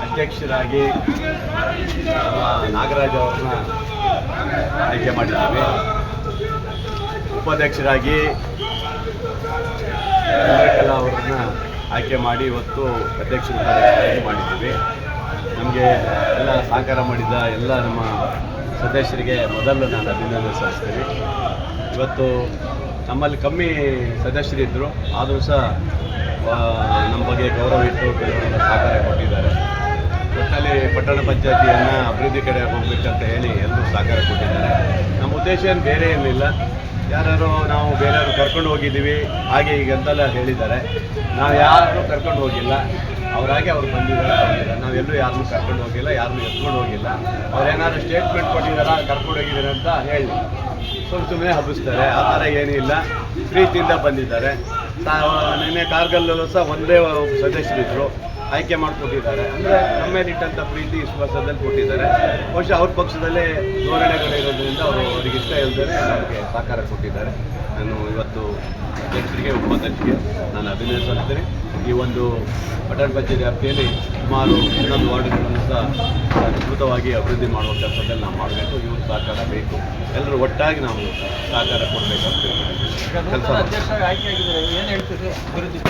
ಅಧ್ಯಕ್ಷರಾಗಿ ನಾಗರಾಜ್ ಅವ್ರನ್ನ ಆಯ್ಕೆ ಮಾಡಿದ್ದೀವಿ. ಉಪಾಧ್ಯಕ್ಷರಾಗಿ ಚಂದ್ರಕಲಾ ಅವರನ್ನ ಆಯ್ಕೆ ಮಾಡಿ ಇವತ್ತು ಅಧ್ಯಕ್ಷರಾಗಿ ಮಾಡಿದ್ದೀವಿ. ನಮಗೆ ಎಲ್ಲ ಸಹಕಾರ ಮಾಡಿದ ಎಲ್ಲ ನಮ್ಮ ಸದಸ್ಯರಿಗೆ ಮೊದಲು ನಾನು ಅಭಿನಂದನೆ ಸಲ್ಲಿಸ್ತೀನಿ. ಇವತ್ತು ನಮ್ಮಲ್ಲಿ ಕಮ್ಮಿ ಸದಸ್ಯರಿದ್ದರು, ಆದರೂ ಸಹ ನಮ್ಮ ಬಗ್ಗೆ ಗೌರವ ಇಟ್ಟು ಕೆಲವರೆಲ್ಲ ಸಹಕಾರ ಕೊಟ್ಟಿದ್ದಾರೆ. ಒಟ್ಟಲ್ಲಿ ಪಟ್ಟಣ ಪಂಚಾಯತಿಯನ್ನು ಅಭಿವೃದ್ಧಿ ಕಡೆ ಹೋಗ್ಬೇಕಂತ ಹೇಳಿ ಎಲ್ಲರೂ ಸಹಕಾರ ಕೊಟ್ಟಿದ್ದಾರೆ. ನಮ್ಮ ಉದ್ದೇಶ ಏನು ಬೇರೆ ಏನಿಲ್ಲ. ಯಾರು ನಾವು ಬೇರೆಯವರು ಕರ್ಕೊಂಡು ಹೋಗಿದ್ದೀವಿ ಹಾಗೆ ಈಗ ಅಂತೆಲ್ಲ ಹೇಳಿದ್ದಾರೆ. ನಾವು ಯಾರನ್ನೂ ಕರ್ಕೊಂಡು ಹೋಗಿಲ್ಲ, ಅವರಾಗೆ ಅವ್ರು ಬಂದಿದ್ದಾರೆ. ನಾವೆಲ್ಲೂ ಯಾರನ್ನೂ ಕರ್ಕೊಂಡು ಹೋಗಿಲ್ಲ, ಯಾರನ್ನೂ ಎತ್ಕೊಂಡು ಹೋಗಿಲ್ಲ. ಅವ್ರೇನಾದ್ರು ಸ್ಟೇಟ್ಮೆಂಟ್ ಕೊಟ್ಟಿದ್ದಾರ ಕರ್ಕೊಂಡು ಹೋಗಿದ್ದಾರೆ ಅಂತ ಹೇಳಿ ಸುಮ್ಮನೆ ಹಬ್ಬಿಸ್ತಾರೆ. ಆ ಥರ ಏನೂ ಇಲ್ಲ, ಪ್ರೀತಿಯಿಂದ ಬಂದಿದ್ದಾರೆ. ನಿನ್ನೆ ಕಾರ್ಗಲ್ಲೂ ಸಹ ಒಂದೇ ಸದಸ್ಯರಿದ್ದರು, ಆಯ್ಕೆ ಮಾಡಿಕೊಟ್ಟಿದ್ದಾರೆ. ಅಂದರೆ ನಮ್ಮ ಮೇಲಿಟ್ಟಂಥ ಪ್ರೀತಿ ವಿಶ್ವಾಸದಲ್ಲಿ ಕೊಟ್ಟಿದ್ದಾರೆ. ಬಹುಶಃ ಅವ್ರ ಪಕ್ಷದಲ್ಲೇ ಧೋರಣೆಗಳಿರೋದ್ರಿಂದ ಅವರಿಗೆ ಇಷ್ಟ ಇಲ್ಲದೇ ನಮಗೆ ಸಹಕಾರ ಕೊಟ್ಟಿದ್ದಾರೆ. ನಾನು ಇವತ್ತು ಅಧ್ಯಕ್ಷರಿಗೆ ಉಪಾಧ್ಯಕ್ಷರಿಗೆ ನಾನು ಅಭಿನಂದನೆ ಸಲ್ಲಿಸ್ತೇನೆ. ಈ ಒಂದು ಪಟ್ಟಣ ಪಂಚಾಯತ್ ವ್ಯಾಪ್ತಿಯಲ್ಲಿ ಸುಮಾರು 11 ವಾರ್ಡ್ಗಳನ್ನು ಸಹ ಅದ್ಭುತವಾಗಿ ಅಭಿವೃದ್ಧಿ ಮಾಡುವ ಕೆಲಸದಲ್ಲಿ ನಾವು ಮಾಡಬೇಕು. ಇವರು ಸಹಕಾರ ಬೇಕು, ಎಲ್ಲರೂ ಒಟ್ಟಾಗಿ ನಾವು ಸಹಕಾರ ಕೊಡಬೇಕಂತ ಕೆಲಸ. ಅಧ್ಯಕ್ಷರಾಗಿ ಆಯ್ಕೆ ಆಗಿದ್ದಾರೆ, ಏನು ಹೇಳ್ತೀರಿ ಅಭಿವೃದ್ಧಿ?